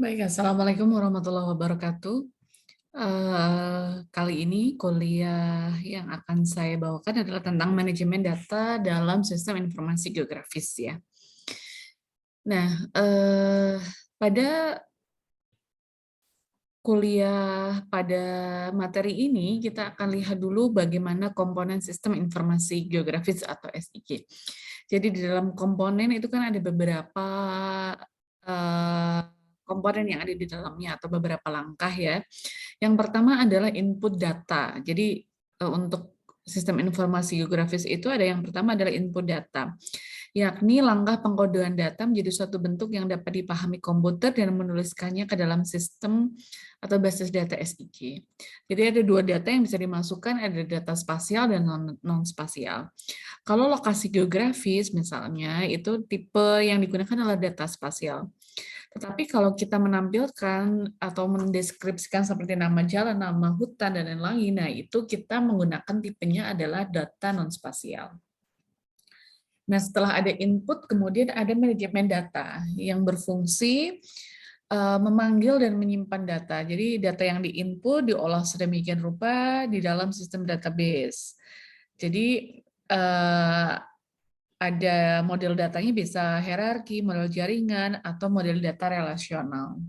Baik, Assalamualaikum warahmatullahi wabarakatuh. Kali ini kuliah yang akan saya bawakan adalah tentang manajemen data dalam sistem informasi geografis ya. Nah, pada kuliah pada materi ini kita akan lihat dulu bagaimana komponen sistem informasi geografis atau SIG. Jadi di dalam komponen itu kan ada beberapa eh, komponen yang ada di dalamnya atau beberapa langkah ya. Yang pertama adalah input data. Jadi untuk sistem informasi geografis itu ada yang pertama adalah input data, yakni langkah pengkodean data menjadi suatu bentuk yang dapat dipahami komputer dan menuliskannya ke dalam sistem atau basis data SIG. Jadi ada dua data yang bisa dimasukkan, ada data spasial dan non-spasial. Kalau lokasi geografis misalnya, itu tipe yang digunakan adalah data spasial. Tetapi kalau kita menampilkan atau mendeskripsikan seperti nama jalan, nama hutan, dan lain-lain, nah itu kita menggunakan tipenya adalah data non-spasial. Nah, setelah ada input, kemudian ada manajemen data yang berfungsi memanggil dan menyimpan data. Jadi data yang diinput diolah sedemikian rupa di dalam sistem database. Jadi ada model datanya bisa hierarki, model jaringan, atau model data relasional.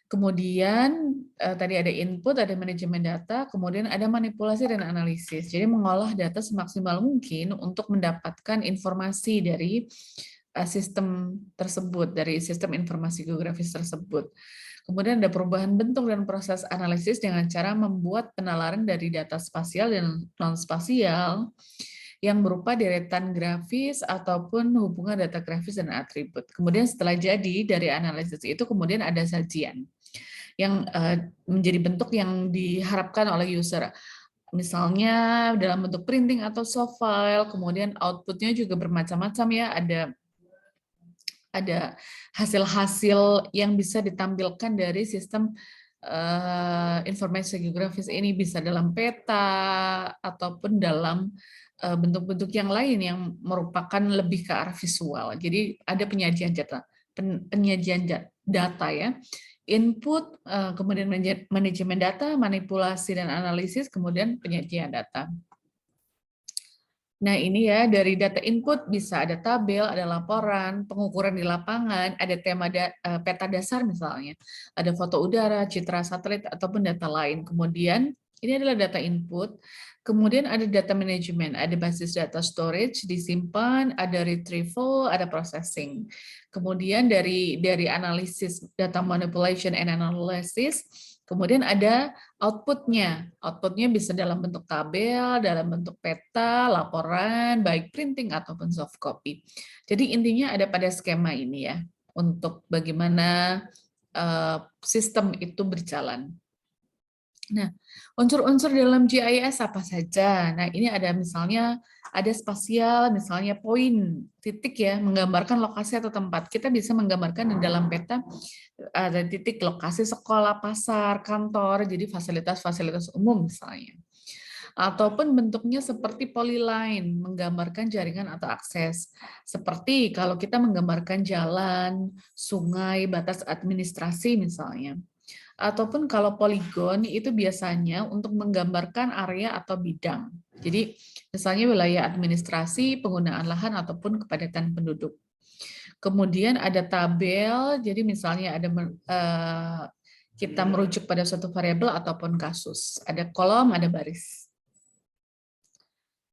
Kemudian tadi ada input, ada manajemen data, kemudian ada manipulasi dan analisis. Jadi mengolah data semaksimal mungkin untuk mendapatkan informasi dari sistem tersebut, dari sistem informasi geografis tersebut. Kemudian ada perubahan bentuk dan proses analisis dengan cara membuat penalaran dari data spasial dan non-spasial yang berupa deretan grafis ataupun hubungan data grafis dan atribut. Kemudian setelah jadi dari analisis itu kemudian ada sajian yang menjadi bentuk yang diharapkan oleh user. Misalnya dalam bentuk printing atau soft file, kemudian outputnya juga bermacam-macam ya, ada hasil-hasil yang bisa ditampilkan dari sistem informasi geografis ini, bisa dalam peta ataupun dalam bentuk-bentuk yang lain yang merupakan lebih ke arah visual. Jadi ada penyajian data ya, input, kemudian manajemen data, manipulasi dan analisis, kemudian penyajian data. Nah ini ya, dari data input bisa ada tabel, ada laporan, pengukuran di lapangan, ada tema peta dasar misalnya, ada foto udara, citra satelit, ataupun data lain. Kemudian ini adalah data input, kemudian ada data management, ada basis data storage, disimpan, ada retrieval, ada processing. Kemudian dari analisis, data manipulation and analysis, kemudian ada outputnya. Outputnya bisa dalam bentuk tabel, dalam bentuk peta, laporan, baik printing ataupun soft copy. Jadi intinya ada pada skema ini ya, untuk bagaimana sistem itu berjalan. Nah, unsur-unsur dalam GIS apa saja? Nah, ini ada misalnya ada spasial, misalnya poin, titik ya, menggambarkan lokasi atau tempat. Kita bisa menggambarkan di dalam peta ada titik lokasi sekolah, pasar, kantor, jadi fasilitas-fasilitas umum misalnya. Ataupun bentuknya seperti polyline, menggambarkan jaringan atau akses. Seperti kalau kita menggambarkan jalan, sungai, batas administrasi misalnya. Ataupun kalau poligon itu biasanya untuk menggambarkan area atau bidang. Jadi misalnya wilayah administrasi, penggunaan lahan ataupun kepadatan penduduk. Kemudian ada tabel, jadi misalnya ada kita merujuk pada suatu variabel ataupun kasus. Ada kolom, ada baris.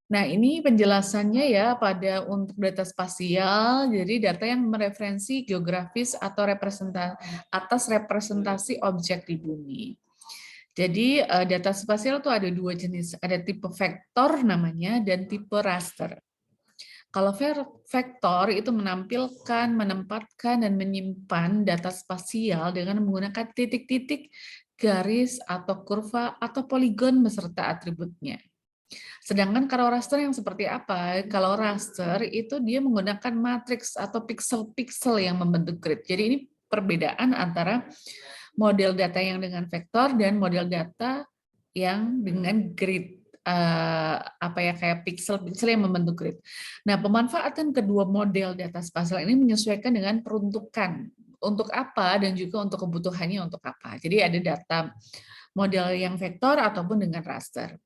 Nah, ini penjelasannya ya pada untuk data spasial, jadi data yang mereferensi geografis atau atas representasi objek di bumi. Jadi data spasial itu ada dua jenis, ada tipe vektor namanya dan tipe raster. Kalau vektor itu menampilkan, menempatkan, dan menyimpan data spasial dengan menggunakan titik-titik, garis, atau kurva, atau poligon beserta atributnya. Sedangkan kalau raster yang seperti apa? Kalau raster itu dia menggunakan matriks atau pixel-pixel yang membentuk grid. Jadi ini perbedaan antara model data yang dengan vektor dan model data yang dengan grid. Apa ya, kayak pixel-pixel yang membentuk grid. Nah, pemanfaatan kedua model data spasial ini menyesuaikan dengan peruntukan untuk apa dan juga untuk kebutuhannya untuk apa. Jadi ada data model yang vektor ataupun dengan raster.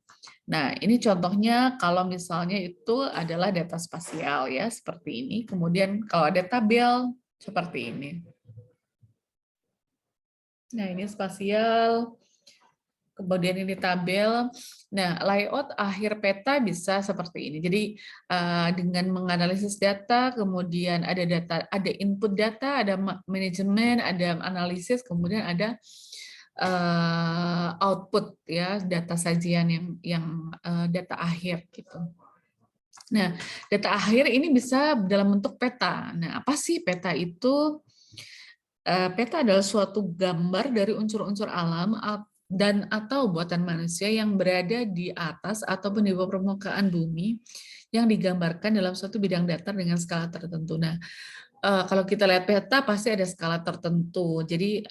Nah, ini contohnya kalau misalnya itu adalah data spasial ya, seperti ini. Kemudian kalau ada tabel seperti ini. Nah, ini spasial. Kemudian ini tabel. Nah, layout akhir peta bisa seperti ini. Jadi dengan menganalisis data, kemudian ada input data, ada manajemen, ada analisis, kemudian ada output ya, data sajian yang data akhir gitu. Nah, data akhir ini bisa dalam bentuk peta. Nah, apa sih peta itu? Peta adalah suatu gambar dari unsur-unsur alam dan atau buatan manusia yang berada di atas ataupun di bawah permukaan bumi yang digambarkan dalam suatu bidang datar dengan skala tertentu. Nah, kalau kita lihat peta pasti ada skala tertentu. Jadi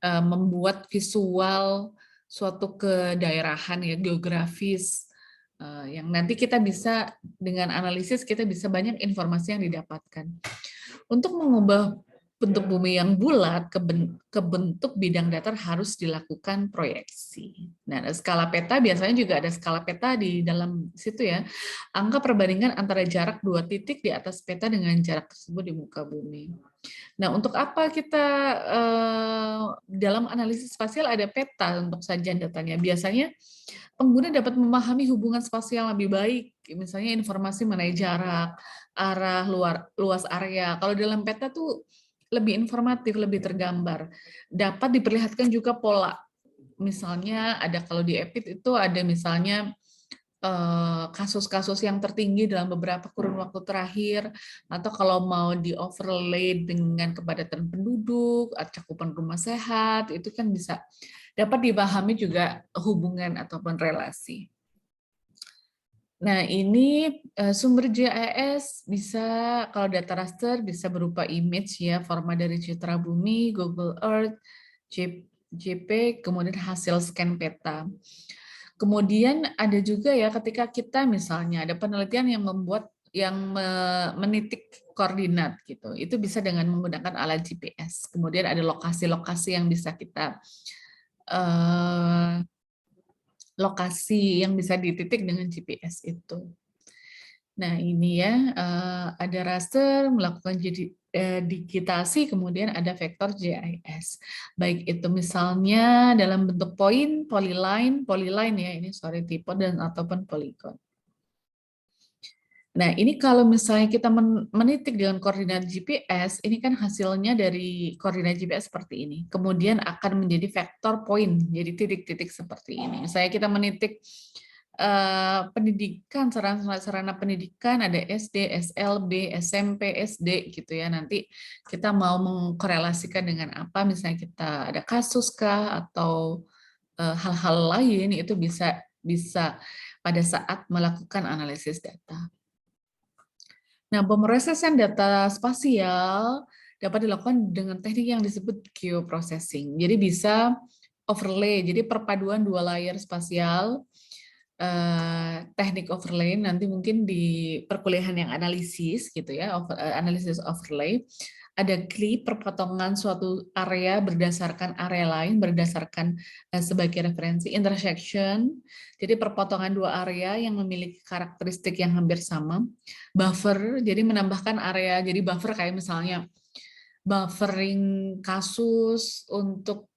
membuat visual suatu kedaerahan ya geografis yang nanti kita bisa dengan analisis kita bisa banyak informasi yang didapatkan. Untuk mengubah bentuk bumi yang bulat ke bentuk bidang datar harus dilakukan proyeksi. Nah, skala peta biasanya juga ada skala peta di dalam situ ya. Angka perbandingan antara jarak dua titik di atas peta dengan jarak tersebut di muka bumi. Nah, untuk apa kita dalam analisis spasial ada peta untuk sajian datanya? Biasanya pengguna dapat memahami hubungan spasial lebih baik, misalnya informasi mengenai jarak, arah, luas area. Kalau dalam peta tuh lebih informatif, lebih tergambar. Dapat diperlihatkan juga pola. Misalnya ada kalau di EPID itu ada misalnya kasus-kasus yang tertinggi dalam beberapa kurun waktu terakhir, atau kalau mau di overlay dengan kepadatan penduduk, cakupan rumah sehat, itu kan bisa dapat dipahami juga hubungan ataupun relasi. Nah, ini sumber GIS bisa, kalau data raster bisa berupa image ya, format dari citra bumi, Google Earth, JPEG, kemudian hasil scan peta. Kemudian ada juga ya ketika kita misalnya ada penelitian yang menitik koordinat gitu. Itu bisa dengan menggunakan alat GPS. Kemudian ada lokasi-lokasi yang bisa kita lokasi yang bisa dititik dengan GPS itu. Nah, ini ya ada raster melakukan digitasi, kemudian ada vektor GIS. Baik itu misalnya dalam bentuk poin, polyline ya, ini sorry tipe dan ataupun poligon. Nah, ini kalau misalnya kita menitik dengan koordinat GPS, ini kan hasilnya dari koordinat GPS seperti ini. Kemudian akan menjadi vektor poin, jadi titik-titik seperti ini. Misalnya kita menitik pendidikan, sarana pendidikan, ada SD, SLB, SMP, SD gitu ya. Nanti kita mau mengkorelasikan dengan apa, misalnya kita ada kasus kah atau hal-hal lain, itu bisa pada saat melakukan analisis data. Nah, pemrosesan data spasial dapat dilakukan dengan teknik yang disebut geoprocessing. Jadi bisa overlay, jadi perpaduan dua layer spasial, teknik overlay nanti mungkin di perkuliahan yang analisis gitu ya, analisis overlay. Ada klik perpotongan suatu area berdasarkan area lain, berdasarkan sebagai referensi intersection. Jadi perpotongan dua area yang memiliki karakteristik yang hampir sama. Buffer, jadi menambahkan area, jadi buffer kayak misalnya buffering kasus untuk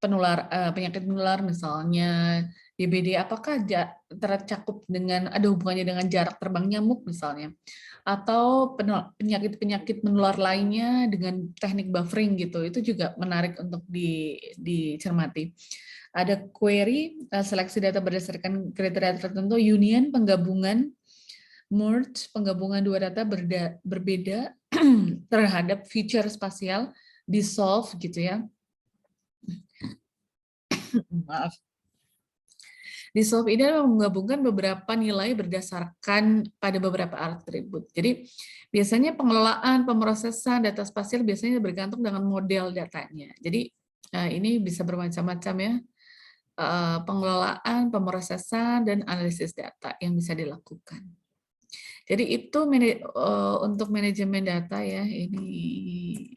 penyakit menular misalnya DBD, apakah tercakup dengan ada hubungannya dengan jarak terbang nyamuk misalnya, atau penyakit-penyakit menular lainnya dengan teknik buffering gitu, itu juga menarik untuk dicermati. Ada query, seleksi data berdasarkan kriteria tertentu, union, penggabungan, merge, penggabungan dua data berbeda terhadap feature spasial, dissolve gitu ya. Maaf. Dissolve ini adalah menggabungkan beberapa nilai berdasarkan pada beberapa atribut. Jadi biasanya pengelolaan, pemrosesan data spasial biasanya bergantung dengan model datanya. Jadi ini bisa bermacam-macam ya. Pengelolaan, pemrosesan, dan analisis data yang bisa dilakukan. Jadi itu untuk manajemen data ya, ini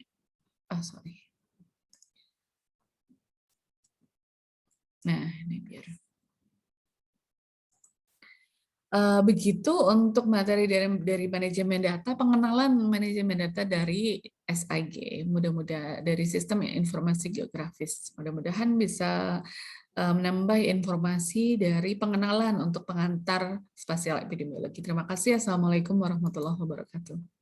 sorry. Nah, ini biar. Begitu untuk materi dari manajemen data, pengenalan manajemen data dari SIG, mudah-mudahan dari sistem informasi geografis. Mudah-mudahan bisa menambah informasi dari pengenalan untuk pengantar spasial epidemiologi. Terima kasih. Assalamualaikum warahmatullahi wabarakatuh.